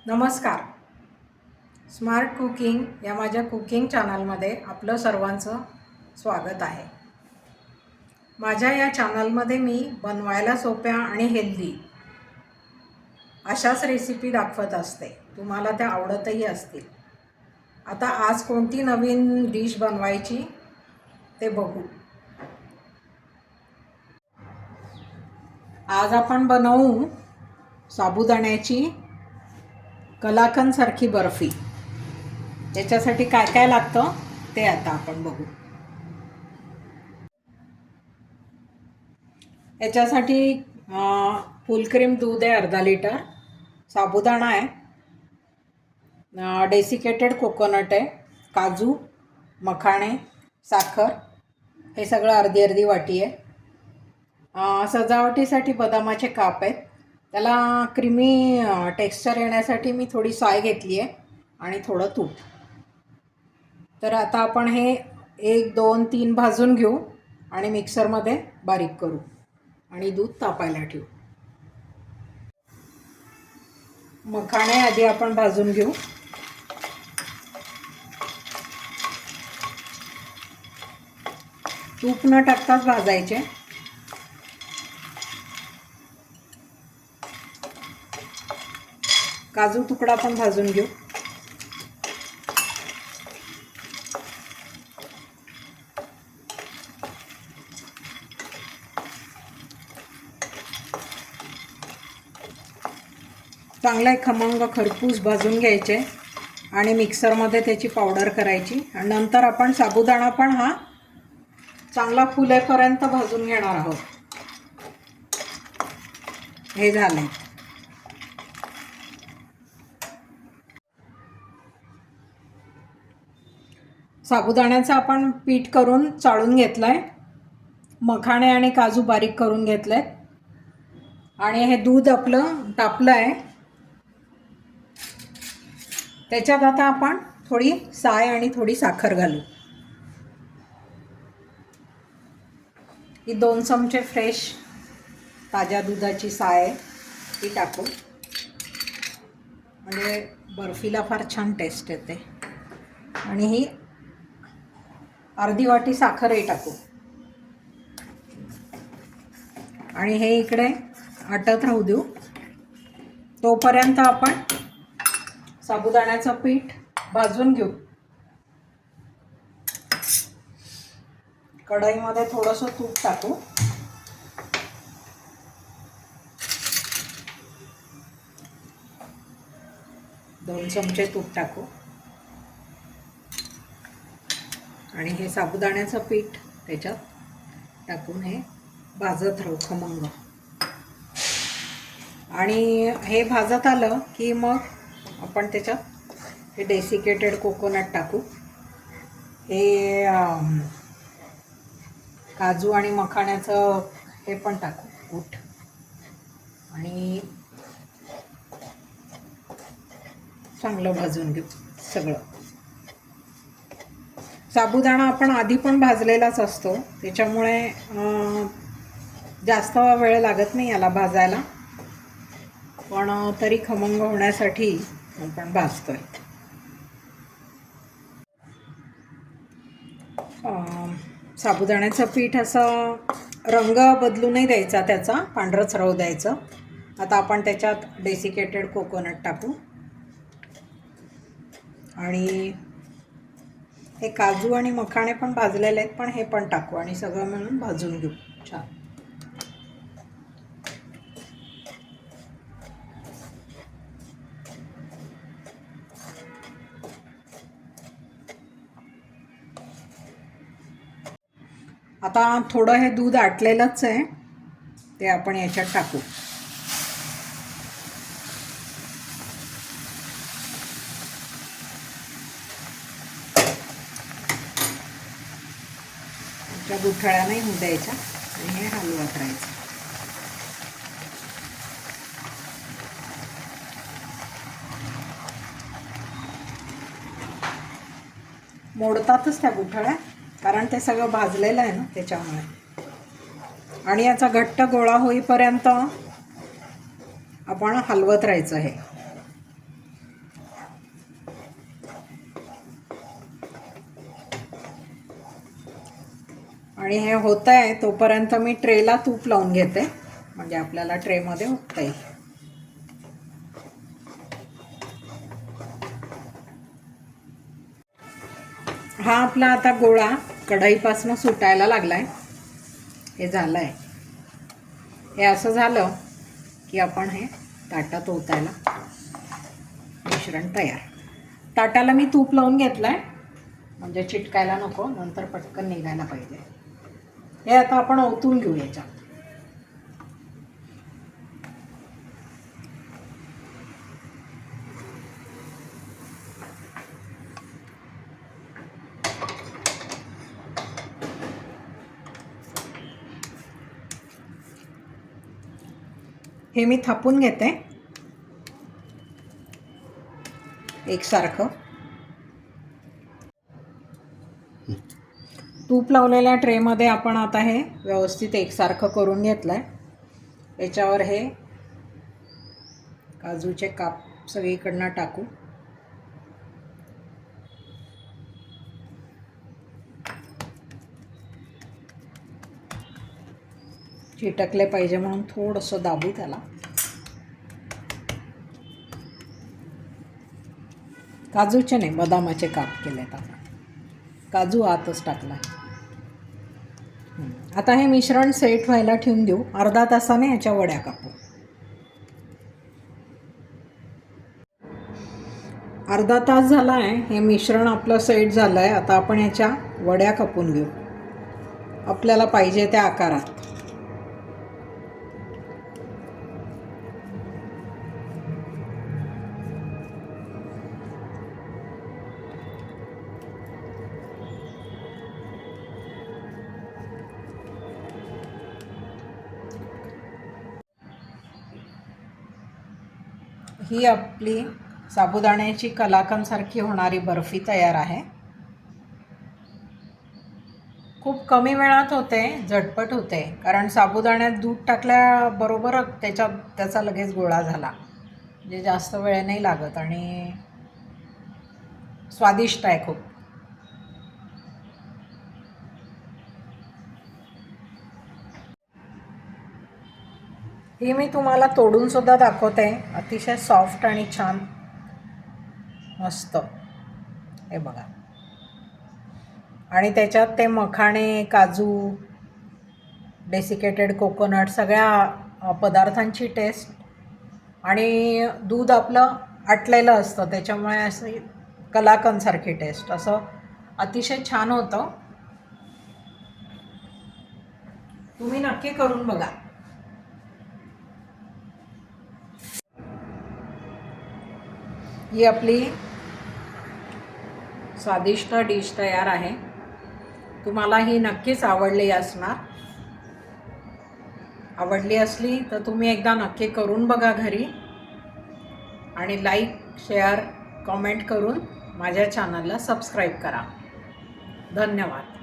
नमस्कार. Smart cooking या माझ्या कुकिंग चॅनलमध्ये आपलं सर्वांचं स्वागत आहे. माझ्या या चॅनलमध्ये मी बनवायला सोप्या आणि हेल्दी अशाच रेसिपी दाखवत असते. तुम्हाला त्या आवडतही असतील. आता आज कोणती नवीन डिश बनवायची ते बघू. आज आपण बनवू साबुदाण्याची कलाकंदसारखी बर्फी. त्याच्यासाठी काय काय लागतं ते आता आपण बघू. याच्यासाठी फुल क्रीम दूध आहे अर्धा लिटर, साबुदाणा आहे, डेसिकेटेड कोकोनट आहे, काजू, मखाणे, साखर हे सगळं अर्धी अर्धी वाटी आहे. सजावटीसाठी बदामाचे काप आहेत. त्याला क्रीमी टेक्स्चर येण्यासाठी मी थोडी साय घेतली आहे आणि थोडं तूप. तर आता आपण हे 1 2 3 भाजून घेऊ आणि मिक्सरमध्ये बारीक करू आणि दूध तापायला ठेवू. मखाणे आधी आपण भाजून घेऊ. तूप न टाकताच भाजायचे. काजू तुकडा पण भाजून घेऊ. चांगला खमंग खरपूस भाजून घ्यायचे आणि मिक्सरमध्ये त्याची पावडर करायची. आणि नंतर आपण साबुदाणा पण हा चांगला फुलेपर्यंत भाजून घेणार आहोत. हे झालंय. साबुदाण्याचं आपण पीठ करून चाळून घेतलंय. मखाणे आणि काजू बारीक करून घेतलेत आणि हे दूध आपलं तापलं आहे. त्याच्यात आता आपण थोडी साय आणि थोडी साखर घालू. ही 2 चमचे फ्रेश ताज्या दुधाची साय आहे, ती टाकू. म्हणजे बर्फीला फार छान टेस्ट येते. आणि ही अर्धी वाटी साखरही टाकू. आणि हे इकडे आटत राहू देऊ. तोपर्यंत आपण साबुदाण्याचं पीठ भाजून घेऊ. कढईमध्ये थोडंसं तूप टाकू. दोन चमचे तूप टाकू आणि हे साबुदाण्याचं पीठ त्याच्यात टाकून हे भाजत राहू खमंग. आणि हे भाजत आलं की मग आपण त्याच्यात हे डेसिकेटेड कोकोनट टाकू. हे काजू आणि मखाण्याचं हे पण टाकू कूट. आणि चांगलं भाजून घेऊ सगळं. साबुदाणा आपण आधी पण भाजलेलाच असतो, त्याच्यामुळे जास्त वेळ लागत नाही याला भाजायला. पण तरी खमंग होण्यासाठी आपण भाजतोय. साबुदाण्याचं पीठ असं रंग बदलू नाही द्यायचा, त्याचा पांढरच राहू द्यायचं. आता आपण त्याच्यात डेसिकेटेड कोकोनट टाकू आणि हे काजू आणि मखाणे पण भाजलेले आहेत, पण हे पण टाकू आणि सगळं मिळून भाजून घेऊ छान. आता थोडं हे दूध आटलेलंच आहे, ते आपण याच्यात टाकू. त्या गुठळ्या नाही होऊ द्यायच्या आणि हे हलवत राहायचं. मोडतातच त्या गुठळ्या, कारण ते सगळं भाजलेलं आहे ना त्याच्यामुळे. आणि याचा घट्ट गोळा होईपर्यंत आपण हलवत राहायचं. हे आणि हे होत आहे तोपर्यंत मी ट्रेला तूप लावून घेते, म्हणजे आपल्याला ट्रेमध्ये होता येईल. हा आपला आता गोळा कढईपासून सुटायला लागलाय. हे झालं आहे. हे असं झालं की आपण हे ताटात ओतायला मिश्रण तयार. ताटाला मी तूप लावून घेतलंय, म्हणजे चिटकायला नको, नंतर पटकन निघायला पाहिजे. हे आता आपण ओतून घेऊ याच्यात. हे मी थापून घेते एकसारखं. तूप लावलेल्या ट्रेमध्ये आपण आता हे व्यवस्थित एकसारखं करून घेतलं आहे. याच्यावर हे काजूचे काप सगळीकडनं टाकू. चिटकले पाहिजे म्हणून थोडंसं दाबू त्याला. काजूचे नाही, बदामाचे काप केलेत आपण. काजू आतच टाकला. आता हे मिश्रण सेट व्हायला ठेवून देऊ. अर्धा तासाने याच्या वड्या कापू. अर्धा तास झाला आहे, हे मिश्रण आपलं सेट झालं आहे. आता आपण याच्या वड्या कापून घेऊ आपल्याला पाहिजे त्या आकारात. ही आपली साबुदाण्याची कलाकंदसारखी होणारी बर्फी तयार आहे. खूप कमी वेळात होते, झटपट होते, कारण साबुदाण्यात दूध टाकल्याबरोबर त्याचा लगेच गोळा झाला. म्हणजे जास्त वेळ नाही लागत आणि स्वादिष्ट आहे खूप. ही मी तुम्हाला तोडून सुद्धा दाखवते. अतिशय सॉफ्ट आणि छान मस्त. हे बघा. आणि त्याच्यात ते मखाणे, काजू, डेसिकेटेड कोकोनट सगळ्या पदार्थांची टेस्ट आणि दूध आपलं आटलेलं असतं, त्याच्यामुळे अशी कलाकंदसारखी टेस्ट, असं अतिशय छान होतं. तुम्ही नक्की करून बघा. ही आपली स्वादिष्ट डिश तयार आहे. तुम्हाला ही नक्कीच आवडली असणार. आवडली असली तर तुम्ही एकदा नक्की करून बघा घरी, आणि लाईक, शेअर, कमेंट करून माझ्या चॅनलला सबस्क्राईब करा. धन्यवाद.